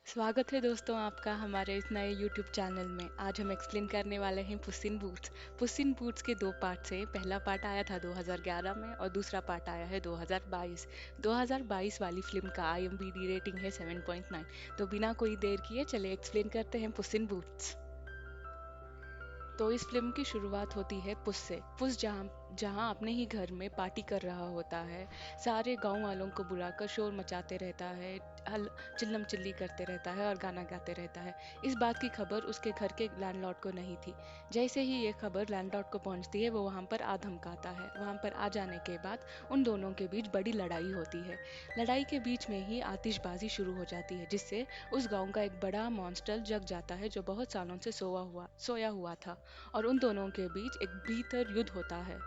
स्वागत है दोस्तों आपका हमारे इस नए YouTube चैनल में। आज हम एक्सप्लेन करने वाले हैं पुस इन बूट्स। पुस इन बूट्स के दो पार्ट से पहला पार्ट आया था 2011 में और दूसरा पार्ट आया है 2022। 2022 वाली फिल्म का IMDb रेटिंग है 7.9। तो बिना कोई देर किए चले एक्सप्लेन करते हैं पुस इन बूट्स। तो इस फिल्म की शुरुआत होती है पुस से। पुस जहाँ जहाँ अपने ही घर में पार्टी कर रहा होता है, सारे गांव वालों को बुलाकर शोर मचाते रहता है, हल चिल्लम चिल्ली करते रहता है और गाना गाते रहता है। इस बात की खबर उसके घर के लैंडलॉर्ड को नहीं थी। जैसे ही ये खबर लैंडलॉर्ड को पहुंचती है वो वहाँ पर आ धमकाता है। वहाँ पर आ जाने के बाद उन दोनों के बीच बड़ी लड़ाई होती है। लड़ाई के बीच में ही आतिशबाजी शुरू हो जाती है, जिससे उस गांव का एक बड़ा मॉन्स्टर जग जाता है जो बहुत सालों से सोया हुआ था। और उन दोनों के बीच एक भीतर युद्ध होता है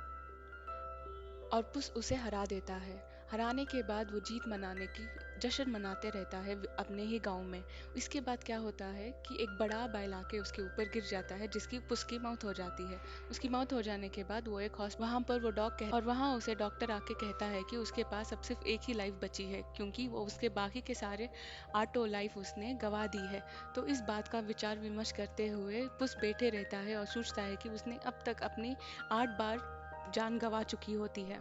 और पुस उसे हरा देता है। हराने के बाद वो जीत मनाने की जश्न मनाते रहता है अपने ही गांव में। इसके बाद क्या होता है कि एक बड़ा बैल आके उसके ऊपर गिर जाता है, जिसकी पुस की मौत हो जाती है। उसकी मौत हो जाने के बाद वो एक हॉस्पिटल वहां पर वो और वहां उसे डॉक्टर आके कहता है कि उसके पास अब सिर्फ एक ही लाइफ बची है, क्योंकि वो उसके बाकी के सारे 8 लाइफ उसने गवा दी है। तो इस बात का विचार विमर्श करते हुए पुस बैठे रहता है और सोचता है कि उसने अब तक अपनी 8 बार जान गंवा चुकी होती है।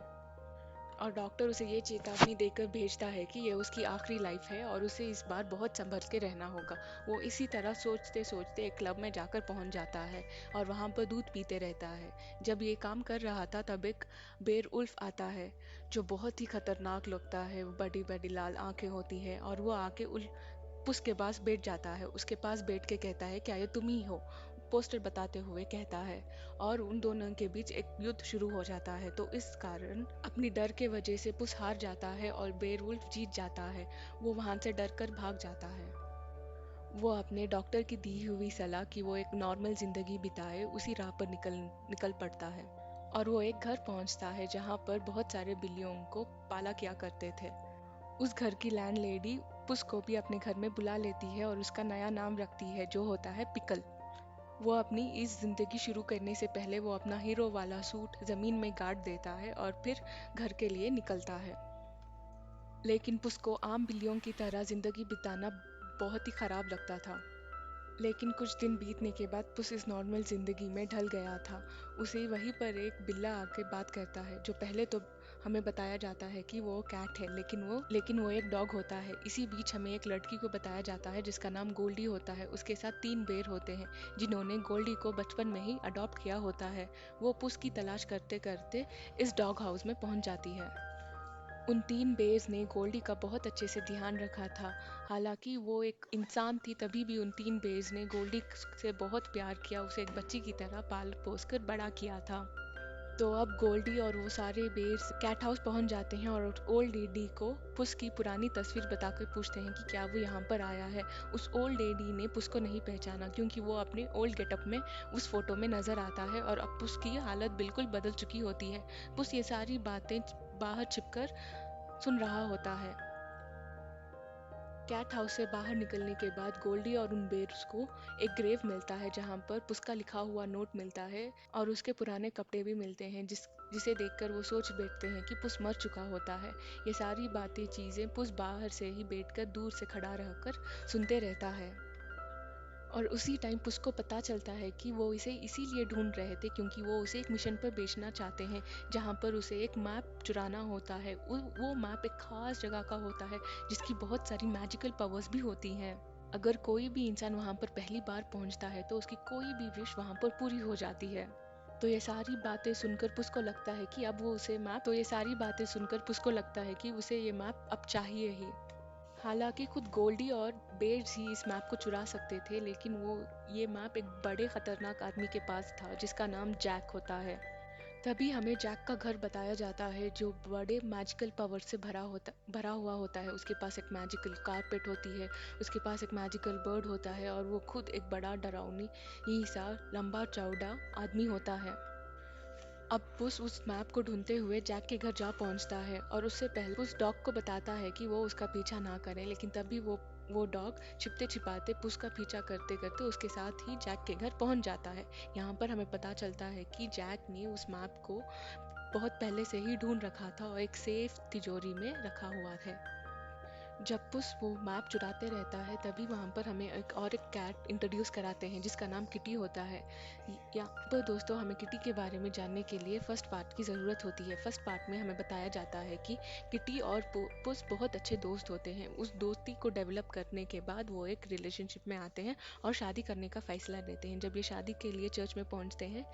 और डॉक्टर उसे ये चेतावनी देकर भेजता है कि ये उसकी आखिरी लाइफ है और उसे इस बार बहुत संभल के रहना होगा। वो इसी तरह सोचते सोचते एक क्लब में जाकर पहुंच जाता है और वहां पर दूध पीते रहता है। जब ये काम कर रहा था तब एक बेर उल्फ आता है, जो बहुत ही खतरनाक लगता है। बड़ी बड़ी लाल आंखें होती है और वो आके पुस के पास बैठ जाता है। उसके पास बैठ के कहता है, क्या ये तुम ही हो? पोस्टर बताते हुए कहता है। और उन दोनों के बीच एक युद्ध शुरू हो जाता है। तो इस कारण अपनी डर के वजह से पुस हार जाता है और बेरवुल्फ जीत जाता है। वो वहां से डर कर भाग जाता है। वो अपने डॉक्टर की दी हुई सलाह कि वो एक नॉर्मल जिंदगी बिताए उसी राह पर निकल निकल पड़ता है। और वो एक घर पहुंचता है जहां पर बहुत सारे बिल्लियों को पाला किया करते थे। उस घर की लैंडलेडी पुस को भी अपने घर में बुला लेती है और उसका नया नाम रखती है, जो होता है पिकल। वो अपनी इस जिंदगी शुरू करने से पहले वो अपना हीरो वाला सूट जमीन में गाड़ देता है और फिर घर के लिए निकलता है। लेकिन पुस को आम बिल्लियों की तरह जिंदगी बिताना बहुत ही खराब लगता था। लेकिन कुछ दिन बीतने के बाद पुस इस नॉर्मल जिंदगी में ढल गया था। उसे वहीं पर एक बिल्ला आके बात करता है, जो पहले तो हमें बताया जाता है कि वो कैट है, लेकिन वो एक डॉग होता है। इसी बीच हमें एक लड़की को बताया जाता है जिसका नाम गोल्डी होता है। उसके साथ 3 बेर होते हैं जिन्होंने गोल्डी को बचपन में ही अडॉप्ट किया होता है। वो पुस की तलाश करते करते इस डॉग हाउस में पहुंच जाती है। उन 3 बेर्स ने गोल्डी का बहुत अच्छे से ध्यान रखा था। हालांकि वो एक इंसान थी, तभी भी उन 3 बेर्स ने गोल्डी से बहुत प्यार किया, उसे एक बच्ची की तरह पाल पोस कर बड़ा किया था। तो अब गोल्डी और वो सारे बेर्स कैट हाउस पहुंच जाते हैं और ओल्ड लेडी को पुस की पुरानी तस्वीर बताकर पूछते हैं कि क्या वो यहाँ पर आया है। उस ओल्ड लेडी ने पुस को नहीं पहचाना, क्योंकि वो अपने ओल्ड गेटअप में उस फोटो में नजर आता है और अब पुस की हालत बिल्कुल बदल चुकी होती है। पुस ये सारी बातें बाहर छिपकर सुन रहा होता है। कैट हाउस से बाहर निकलने के बाद गोल्डी और उन बेर्स को एक ग्रेव मिलता है, जहाँ पर पुस का लिखा हुआ नोट मिलता है और उसके पुराने कपड़े भी मिलते हैं, जिसे देखकर वो सोच बैठते हैं कि पुस मर चुका होता है। ये सारी बातें चीजें पुस बाहर से ही बैठकर दूर से खड़ा रहकर सुनते रहता है। और उसी टाइम पुस को पता चलता है कि वो इसे इसीलिए ढूंढ रहे थे क्योंकि वो उसे एक मिशन पर भेजना चाहते हैं, जहाँ पर उसे एक मैप चुराना होता है। वो मैप एक खास जगह का होता है जिसकी बहुत सारी मैजिकल पावर्स भी होती हैं। अगर कोई भी इंसान वहाँ पर पहली बार पहुँचता है तो उसकी कोई भी विश वहाँ पर पूरी हो जाती है। तो ये सारी बातें सुनकर पुस को लगता है कि अब वो उसे मैप तो ये सारी बातें सुनकर पुस को लगता है कि उसे ये मैप अब चाहिए ही। हालांकि खुद गोल्डी और बेर्स ही इस मैप को चुरा सकते थे, लेकिन वो ये मैप एक बड़े खतरनाक आदमी के पास था जिसका नाम जैक होता है। तभी हमें जैक का घर बताया जाता है, जो बड़े मैजिकल पावर से भरा हुआ होता है। उसके पास एक मैजिकल कारपेट होती है, उसके पास एक मैजिकल बर्ड होता है और वो खुद एक बड़ा डरावनी ही सा लंबा चौड़ा आदमी होता है। अब पुस उस मैप को ढूंढते हुए जैक के घर जा पहुंचता है और उससे पहले पुस डॉग को बताता है कि वो उसका पीछा ना करे, लेकिन तभी वो डॉग छिपते छिपाते पुस का पीछा करते करते उसके साथ ही जैक के घर पहुंच जाता है। यहाँ पर हमें पता चलता है कि जैक ने उस मैप को बहुत पहले से ही ढूंढ रखा था और एक सेफ तिजोरी में रखा हुआ है। जब पुस वो मैप चुराते रहता है तभी वहाँ पर हमें एक कैट इंट्रोड्यूस कराते हैं जिसका नाम किटी होता है। यहाँ पर दोस्तों हमें किटी के बारे में जानने के लिए फर्स्ट पार्ट की ज़रूरत होती है। फर्स्ट पार्ट में हमें बताया जाता है कि किटी और पुस बहुत अच्छे दोस्त होते हैं। उस दोस्ती को डेवलप करने के बाद वो एक रिलेशनशिप में आते हैं और शादी करने का फैसला लेते हैं। जब ये शादी के लिए चर्च में पहुँचते हैं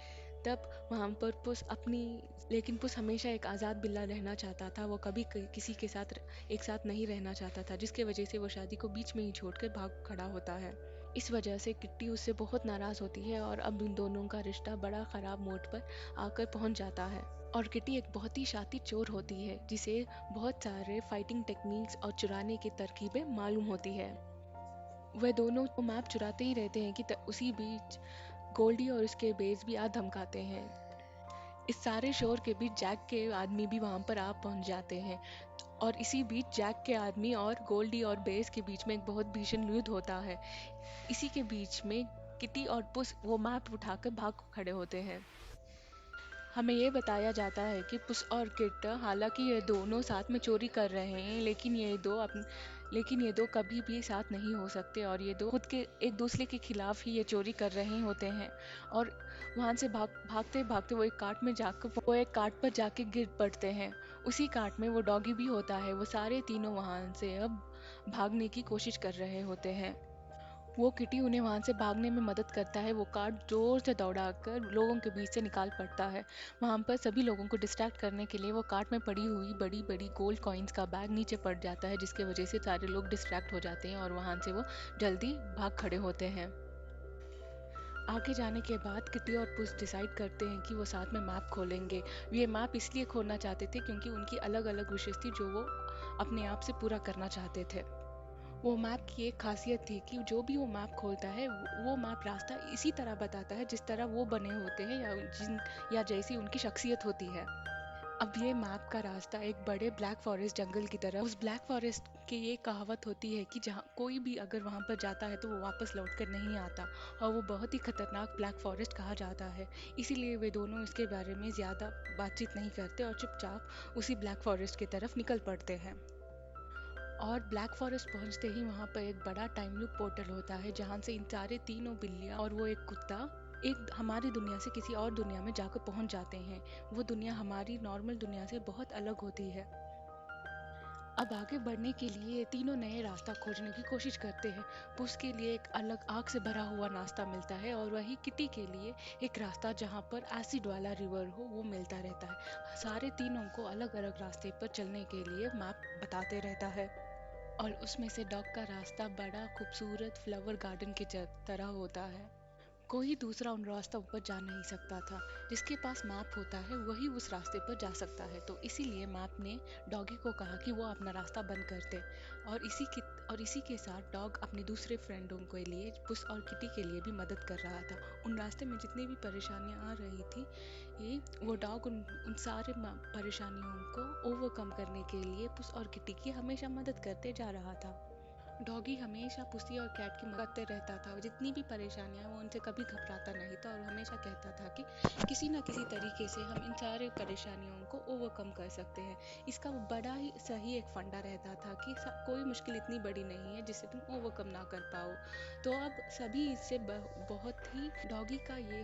तब वहाँ पर पुस अपनी लेकिन पुस हमेशा एक आज़ाद बिल्ला रहना चाहता था। वो कभी किसी के साथ एक साथ नहीं रहना चाहता था, जिसके वजह से वो शादी को बीच में ही छोड़कर भाग खड़ा होता है। इस वजह से किट्टी उससे बहुत नाराज़ होती है और अब इन दोनों का रिश्ता बड़ा ख़राब मोड़ पर आकर पहुंच जाता है। और किट्टी एक बहुत ही शातिर चोर होती है जिसे बहुत सारे फाइटिंग टेक्निक्स और चुराने की तरकीबें मालूम होती है। वह दोनों तो मैप चुराते ही रहते हैं कि उसी बीच गोल्डी और उसके बेस भी आ धमकाते हैं। इस सारे शोर के बीच जैक के आदमी भी वहां पर आ पहुंच जाते हैं और इसी बीच जैक के आदमी और गोल्डी और बेस के बीच में एक बहुत भीषण युद्ध होता है। इसी के बीच में किटी और पुस वो मैप उठाकर भाग खड़े होते हैं। हमें ये बताया जाता है कि पुस और किट हालांकि ये दोनों साथ में चोरी कर रहे हैं लेकिन ये दो कभी भी साथ नहीं हो सकते और ये दो खुद के एक दूसरे के खिलाफ ही ये चोरी कर रहे होते हैं। और वहां से भागते भागते वो एक कार्ट पर जाके गिर पड़ते हैं। उसी कार्ट में वो डॉगी भी होता है। वो सारे तीनों वहां से अब भागने की कोशिश कर रहे होते हैं। वो किटी उन्हें वहां से भागने में मदद करता है। वो कार्ड जोर से दौड़ाकर लोगों के बीच से निकाल पड़ता है। वहां पर सभी लोगों को डिस्ट्रैक्ट करने के लिए वो कार्ट में पड़ी हुई बड़ी बड़ी गोल्ड कॉइन्स का बैग नीचे पड़ जाता है, जिसकी वजह से सारे लोग डिस्ट्रैक्ट हो जाते हैं और वहां से वो जल्दी भाग खड़े होते हैं। आगे जाने के बाद किटी और पुस डिसाइड करते हैं कि वो साथ में मैप खोलेंगे। ये मैप इसलिए खोलना चाहते थे क्योंकि उनकी अलग अलग विशेष थी जो वो अपने आप से पूरा करना चाहते थे। वो मैप की एक खासियत थी कि जो भी वो मैप खोलता है वो मैप रास्ता इसी तरह बताता है जिस तरह वो बने होते हैं या जैसी उनकी शख्सियत होती है। अब ये मैप का रास्ता एक बड़े ब्लैक फॉरेस्ट जंगल की तरफ उस ब्लैक फॉरेस्ट की ये कहावत होती है कि जहाँ कोई भी अगर वहाँ पर जाता है तो वो वापस लौट कर नहीं आता और वो बहुत ही खतरनाक ब्लैक फॉरेस्ट कहा जाता है। इसीलिए वे दोनों इसके बारे में ज़्यादा बातचीत नहीं करते और चुपचाप उसी ब्लैक फॉरेस्ट की तरफ निकल पड़ते हैं। और ब्लैक फॉरेस्ट पहुंचते ही वहां पर एक बड़ा टाइम लूप पोर्टल होता है जहां से इन सारे तीनों बिल्लियां और वो एक कुत्ता एक हमारी दुनिया से किसी और दुनिया में जाकर पहुंच जाते हैं। वो दुनिया हमारी नॉर्मल दुनिया से बहुत अलग होती है। अब आगे बढ़ने के लिए ये तीनों नए रास्ता खोजने की कोशिश करते हैं। पुस के लिए एक अलग आग से भरा हुआ रास्ता मिलता है और वही किटी के लिए एक रास्ता जहाँ पर एसिड वाला रिवर हो वो मिलता रहता है। सारे तीनों को अलग अलग रास्ते पर चलने के लिए मैप बताते रहता है। और उसमें से डॉग का रास्ता बड़ा खूबसूरत फ्लावर गार्डन की तरह होता है। कोई दूसरा उन रास्तों पर जा नहीं सकता था। जिसके पास मैप होता है वही उस रास्ते पर जा सकता है। तो इसीलिए मैप ने डॉगी को कहा कि वो अपना रास्ता बंद कर दे। और इसी के साथ डॉग अपने दूसरे फ्रेंडों के लिए पुस और किटी के लिए भी मदद कर रहा था। उन रास्ते में जितनी भी परेशानियां आ रही थी वो डॉग उन सारे परेशानियों को ओवरकम करने के लिए पुस और किटी की हमेशा मदद करते जा रहा था। डॉगी हमेशा पुसी और कैट की मदद करते रहता था। जितनी भी परेशानियां वो उनसे कभी घबराता नहीं था और हमेशा कहता था कि किसी ना किसी तरीके से हम इन सारे परेशानियों को ओवरकम कर सकते हैं। इसका वो बड़ा ही सही एक फंडा रहता था कि कोई मुश्किल इतनी बड़ी नहीं है जिसे तुम ओवरकम ना कर पाओ। तो अब सभी इससे बहुत ही डॉगी का ये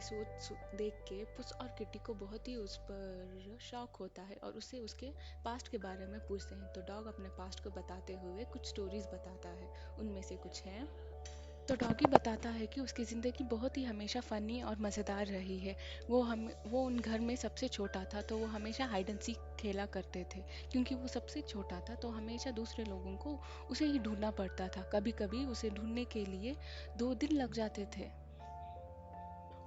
देख के पुस और किटी को बहुत ही उस पर शौक होता है और उससे उसके पास्ट के बारे में पूछते हैं। तो डॉग अपने पास्ट को बताते हुए कुछ स्टोरीज बताता है। उनमें से कुछ हैं। तो डॉगी बताता है कि उसकी ज़िंदगी बहुत ही हमेशा फ़नी और मज़ेदार रही है। वो उन घर में सबसे छोटा था तो वो हमेशा हाइड एंड सीक खेला करते थे। क्योंकि वो सबसे छोटा था तो हमेशा दूसरे लोगों को उसे ही ढूंढना पड़ता था। कभी कभी उसे ढूंढने के लिए 2 दिन लग जाते थे।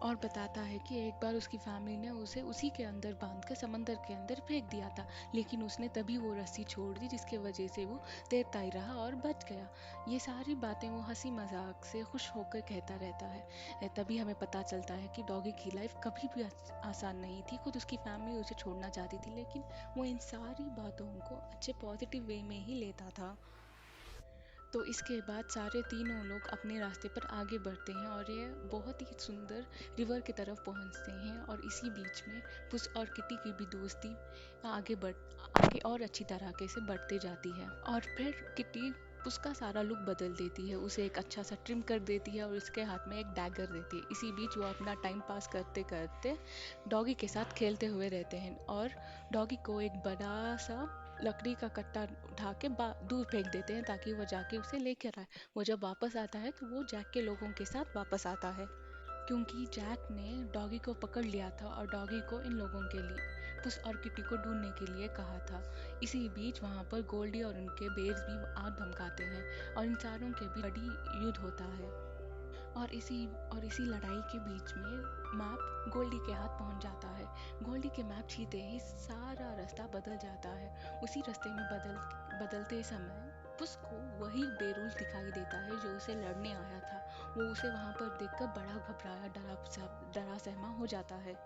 और बताता है कि एक बार उसकी फैमिली ने उसे उसी के अंदर बांधकर समंदर के अंदर फेंक दिया था, लेकिन उसने तभी वो रस्सी छोड़ दी जिसके वजह से वो तैरता ही रहा और बच गया। ये सारी बातें वो हंसी मजाक से खुश होकर कहता रहता है। तभी हमें पता चलता है कि डॉगी की लाइफ कभी भी आसान नहीं थी। खुद उसकी फैमिली उसे छोड़ना चाहती थी लेकिन वो इन सारी बातों को अच्छे पॉजिटिव वे में ही लेता था। तो इसके बाद सारे तीनों लोग अपने रास्ते पर आगे बढ़ते हैं और ये बहुत ही सुंदर रिवर की तरफ पहुंचते हैं। और इसी बीच में पुस और किटी की भी दोस्ती आगे और अच्छी तरीके से बढ़ते जाती है। और फिर किटी पुस का सारा लुक बदल देती है, उसे एक अच्छा सा ट्रिम कर देती है और उसके हाथ में एक डैगर देती है। इसी बीच वो अपना टाइम पास करते करते डॉगी के साथ खेलते हुए रहते हैं और डॉगी को एक बड़ा सा लकड़ी का कट्टा उठा के दूर फेंक देते हैं ताकि वो जाके उसे लेकर आए। वो जब वापस आता है तो वो जैक के लोगों के साथ वापस आता है, क्योंकि जैक ने डॉगी को पकड़ लिया था और डॉगी को इन लोगों के लिए पुस और किटी को ढूंढने के लिए कहा था। इसी बीच वहाँ पर गोल्डी और उनके बेर्स भी आग धमकाते हैं और इन सारों के बीच बड़ी युद्ध होता है। और इसी लड़ाई के बीच में मैप गोल्डी के हाथ पहुंच जाता है। गोल्डी के मैप छीते ही सारा रास्ता बदल जाता है। उसी रास्ते में बदलते समय पुस को वही बेरूल दिखाई देता है जो उसे लड़ने आया था। वो उसे वहां पर देखकर बड़ा घबराया डरा सहमा हो जाता है।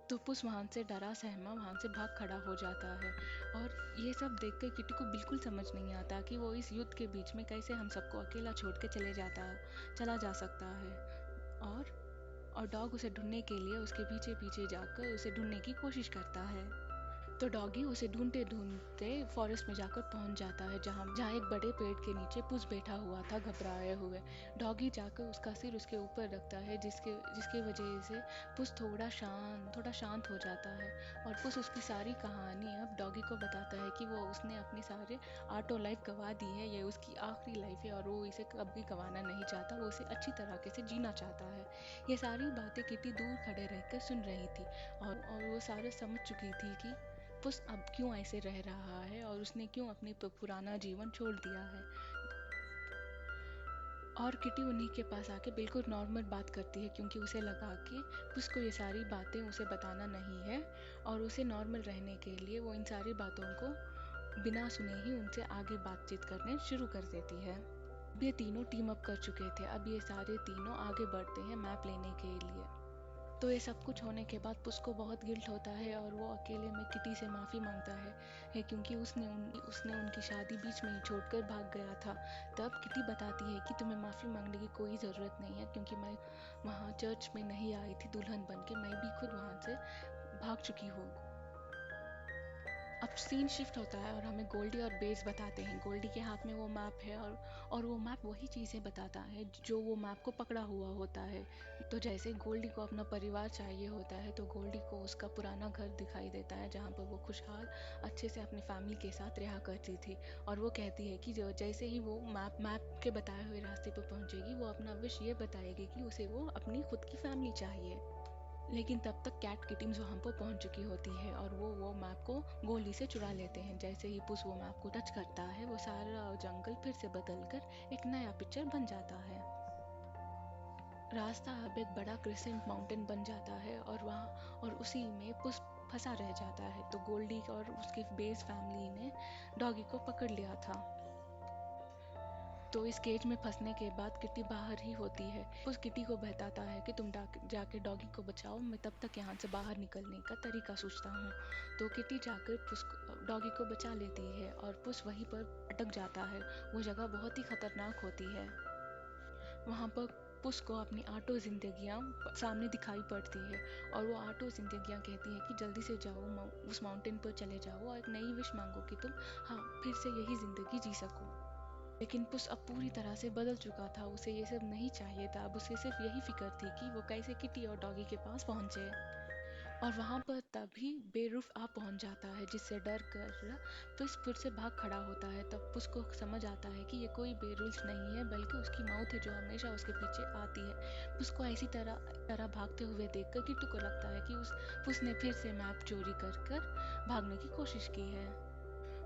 तो पुस वहां से भाग खड़ा हो जाता है। और ये सब देखकर किटी को बिल्कुल समझ नहीं आता कि वो इस युद्ध के बीच में कैसे हम सबको अकेला छोड़ के चला जा सकता है। और और डॉग उसे ढूंढने के लिए उसके पीछे पीछे जाकर उसे ढूंढने की कोशिश करता है। तो डॉगी उसे ढूंढते ढूंढते फॉरेस्ट में जाकर पहुंच जाता है, जहाँ जहाँ एक बड़े पेड़ के नीचे पुस बैठा हुआ था घबराए हुए। डॉगी जाकर उसका सिर उसके ऊपर रखता है, जिसकी वजह से पुस थोड़ा शांत हो जाता है। और पुस उसकी सारी कहानी अब डॉगी को बताता है कि वो उसने अपने सारे आर्टो लाइफ गवा दी है, ये उसकी आखिरी लाइफ है और वो इसे कभी गंवाना नहीं चाहता, वो इसे अच्छी तरीके से जीना चाहता है। ये सारी बातें किटी दूर खड़े रहकर सुन रही थी और वो सारे समझ चुकी थी कि पुस अब क्यों ऐसे रह रहा है और उसने क्यों अपनी पुराना जीवन छोड़ दिया है। और किटी उन्हीं के पास आके बिल्कुल नॉर्मल बात करती है, क्योंकि उसे लगा कि पुस को ये सारी बातें उसे बताना नहीं है और उसे नॉर्मल रहने के लिए वो इन सारी बातों को बिना सुने ही उनसे आगे बातचीत करने शुरू कर देती है। अब ये तीनों टीम अप कर चुके थे, अब ये सारे तीनों आगे बढ़ते हैं मैप लेने के लिए। तो ये सब कुछ होने के बाद पुस को बहुत गिल्ट होता है और वो अकेले में किटी से माफ़ी मांगता है क्योंकि उसने उनकी शादी बीच में ही छोड़कर भाग गया था। तब किटी बताती है कि तुम्हें माफ़ी मांगने की कोई ज़रूरत नहीं है, क्योंकि मैं वहाँ चर्च में नहीं आई थी दुल्हन बन के, मैं भी खुद वहाँ से भाग चुकी हूँ। अब सीन शिफ्ट होता है और हमें गोल्डी और बेस बताते हैं। गोल्डी के हाथ में वो मैप है और वो मैप वही चीज़ें बताता है जो वो मैप को पकड़ा हुआ होता है। तो जैसे गोल्डी को अपना परिवार चाहिए होता है, तो गोल्डी को उसका पुराना घर दिखाई देता है जहाँ पर वो खुशहाल अच्छे से अपनी फैमिली के साथ रहा करती थी। और वो कहती है कि जैसे ही वो मैप के बताए हुए रास्ते पर पहुँचेगी, वो अपना विश ये बताएगी कि उसे वो अपनी खुद की फैमिली चाहिए। लेकिन तब तक कैट की टीम्स वहाँ पर पहुँच चुकी होती है और वो मैप को गोली से चुरा लेते हैं। जैसे ही पुस वो मैप को टच करता है, वो सारा जंगल फिर से बदलकर एक नया पिक्चर बन जाता है। रास्ता अब एक बड़ा क्रिसेंट माउंटेन बन जाता है और उसी में पुस फंसा रह जाता है। तो गोल्डी और उसकी बेस फैमिली ने डॉगी को पकड़ लिया था। तो इस केज में फंसने के बाद किटी बाहर ही होती है। उस किटी को बताता है कि तुम जाके डॉगी को बचाओ, मैं तब तक यहाँ से बाहर निकलने का तरीका सोचता हूँ। तो किटी जाकर डॉगी को बचा लेती है और पुस वहीं पर अटक जाता है। वो जगह बहुत ही खतरनाक होती है। वहाँ पर पुस को अपनी आठों जिंदगियाँ सामने दिखाई पड़ती है और वो आठों जिंदगियाँ कहती हैं कि जल्दी से जाओ, उस माउंटेन पर चले जाओ और एक नई विश मांगो कि तुम हाँ फिर से यही जिंदगी जी सको। लेकिन पुस अब पूरी तरह से बदल चुका था, उसे ये सब नहीं चाहिए था। अब उसे सिर्फ यही फिक्र थी कि वो कैसे किटी और डॉगी के पास पहुंचे। और वहां पर तभी बेरूफ आ पहुंच जाता है, जिससे डर कर पुस फिर से भाग खड़ा होता है। तब पुस को समझ आता है कि ये कोई बेरूल्स नहीं है, बल्कि उसकी मौत है जो हमेशा उसके पीछे आती है। पुस को ऐसी तरह भागते हुए देखकर किट्टू को लगता है कि पुस ने फिर से मैप चोरी कर भागने की कोशिश की है।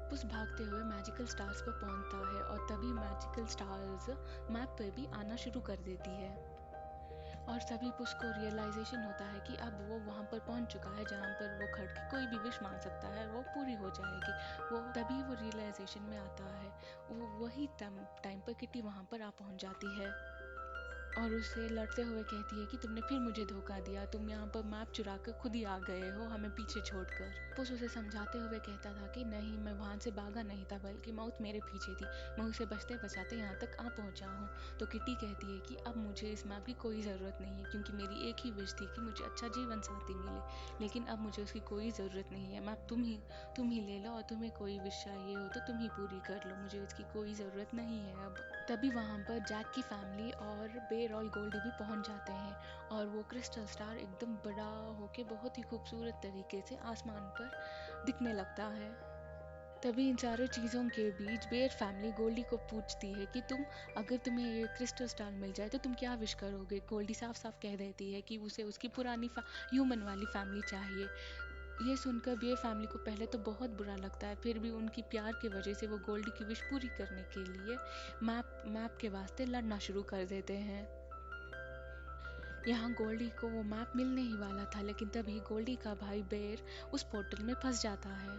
पुस भागते हुए मैजिकल स्टार्स पर पहुंचता है और तभी मैजिकल स्टार्स मैप पर भी आना शुरू कर देती है। और तभी पुस को रियलाइजेशन होता है कि अब वो वहाँ पर पहुंच चुका है जहाँ पर वो खड़ के कोई भी विश मांग सकता है, वो पूरी हो जाएगी। तभी वो रियलाइजेशन में आता है। वो वही टाइम पर किटी वहाँ पर आ पहुंच जाती है। और उससे लड़ते हुए कहती है कि तुमने फिर मुझे धोखा दिया, तुम यहाँ पर मैप चुरा कर खुद ही आ गए हो हमें पीछे छोड़कर। पुस उसे समझाते हुए कहता था कि नहीं, मैं वहाँ से भागा नहीं था, बल्कि मौत मेरे पीछे थी, मैं उसे बचते बचाते यहाँ तक आ पहुँचा हूँ। तो किटी कहती है कि अब मुझे इस मैप की कोई ज़रूरत नहीं है, क्योंकि मेरी एक ही विश थी कि मुझे अच्छा जीवन साथी मिले, लेकिन अब मुझे उसकी कोई ज़रूरत नहीं है। मैप तुम ही ले लो, और तुम्हें कोई विश चाहिए हो तो तुम ही पूरी कर लो, मुझे इसकी कोई ज़रूरत नहीं है अब। तभी वहाँ पर जैक की फैमिली और बेर और गोल्डी भी पहुँच जाते हैं, और वो क्रिस्टल स्टार एकदम बड़ा होके बहुत ही खूबसूरत तरीके से आसमान पर दिखने लगता है। तभी इन सारी चीज़ों के बीच बेयर फैमिली गोल्डी को पूछती है कि अगर तुम्हें ये क्रिस्टल स्टार मिल जाए तो तुम क्या विश करोगे। गोल्डी साफ साफ कह देती है कि उसे उसकी पुरानी ह्यूमन वाली फैमिली चाहिए। ये सुनकर बेयर फैमिली को पहले तो बहुत बुरा लगता है, फिर भी उनकी प्यार की वजह से वो गोल्डी की विश पूरी करने के लिए मैप मैप के वास्ते लड़ना शुरू कर देते हैं। यहाँ गोल्डी को वो मैप मिलने ही वाला था, लेकिन तभी गोल्डी का भाई बेर उस पोर्टल में फंस जाता है।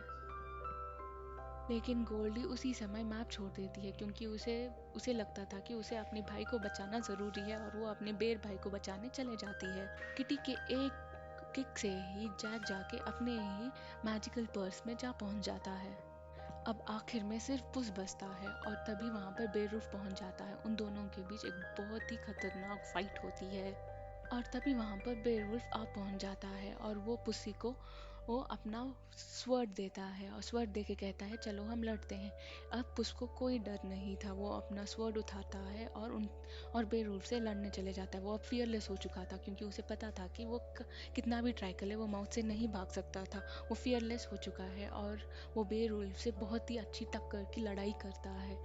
लेकिन गोल्डी उसी समय मैप छोड़ देती है, क्योंकि उसे उसे लगता था कि उसे अपने भाई को बचाना ज़रूरी है, और वो अपने बेर भाई को बचाने चले जाती है। किटी के एक किक से ही जैक जाके अपने ही मैजिकल पर्स में जा पहुंच जाता है। अब आखिर में सिर्फ पुस बचता है, और तभी वहाँ पर बेरूफ पहुंच जाता है। उन दोनों के बीच एक बहुत ही खतरनाक फाइट होती है, और तभी वहाँ पर बेवुल्फ आ पहुँच जाता है, और वो पुस्सी को वो अपना स्वर्ड देता है, और स्वर्ड दे के कहता है चलो हम लड़ते हैं। अब पुस को कोई डर नहीं था, वो अपना स्वर्ड उठाता है और बेवुल्फ से लड़ने चले जाता है। वो अब फियरलेस हो चुका था, क्योंकि उसे पता था कि वो कितना भी ट्राई कर ले वो मौत से नहीं भाग सकता था। वो फियरलेस हो चुका है, और वो बेवुल्फ से बहुत ही अच्छी टक्कर की लड़ाई करता है,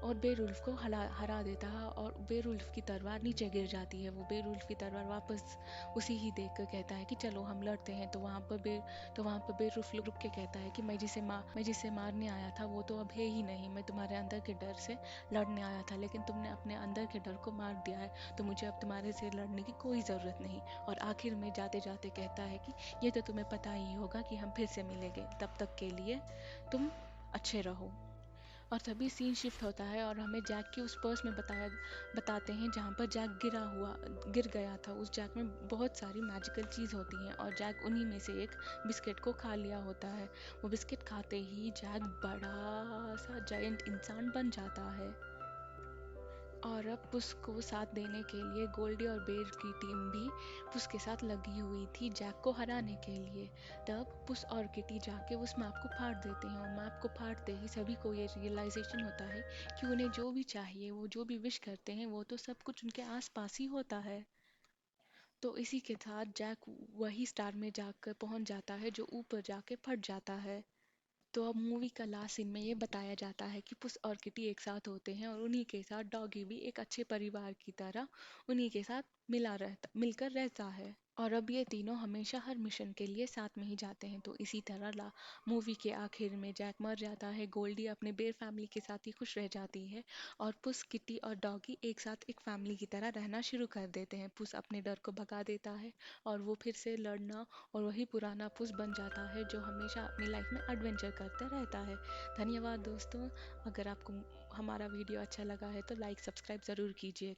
और बेरुल्फ को हरा देता है, और बेरुल्फ की तलवार नीचे गिर जाती है। वो बेरुल्फ की तलवार वापस उसी ही देख कर कहता है कि चलो हम लड़ते हैं। तो वहाँ पर बेरुल्फ रुक के कहता है कि मैं जिसे मारने आया था वो तो अब है ही नहीं, मैं तुम्हारे अंदर के डर से लड़ने आया था, लेकिन तुमने अपने अंदर के डर को मार दिया है, तो मुझे अब तुम्हारे से लड़ने की कोई ज़रूरत नहीं। और आखिर में जाते जाते कहता है कि ये तो तुम्हें पता ही होगा कि हम फिर से मिलेंगे, तब तक के लिए तुम अच्छे रहो। और तभी सीन शिफ्ट होता है, और हमें जैक के उस पर्स में बताते हैं जहाँ पर जैक गिर गया था। उस जैक में बहुत सारी मैजिकल चीज़ होती हैं, और जैक उन्हीं में से एक बिस्किट को खा लिया होता है। वो बिस्किट खाते ही जैक बड़ा सा जायंट इंसान बन जाता है। और अब पुस को साथ देने के लिए गोल्डी और बेर की टीम भी पुस के साथ लगी हुई थी जैक को हराने के लिए। तब पुस और किटी जाके उस मैप को फाड़ देते हैं, और मैप को फाड़ते ही सभी को ये रियलाइजेशन होता है कि उन्हें जो भी चाहिए, वो जो भी विश करते हैं, वो तो सब कुछ उनके आसपास ही होता है। तो इसी के साथ जैक वही स्टार में जाकर पहुंच जाता है जो ऊपर जाके फट जाता है। तो अब मूवी का लास्ट सीन में ये बताया जाता है कि पुस और किटी एक साथ होते हैं, और उन्हीं के साथ डॉगी भी एक अच्छे परिवार की तरह उन्हीं के साथ मिलकर रहता है। और अब ये तीनों हमेशा हर मिशन के लिए साथ में ही जाते हैं। तो इसी तरह ला मूवी के आखिर में जैक मर जाता है, गोल्डी अपने बेर फैमिली के साथ ही खुश रह जाती है, और पुस किटी और डॉगी एक साथ एक फैमिली की तरह रहना शुरू कर देते हैं। पुस अपने डर को भगा देता है, और वो फिर से लड़ना और वही पुराना पुस बन जाता है जो हमेशा अपनी लाइफ में एडवेंचर करता रहता है। धन्यवाद दोस्तों। अगर आपको हमारा वीडियो अच्छा लगा है तो लाइक सब्सक्राइब ज़रूर कीजिएगा।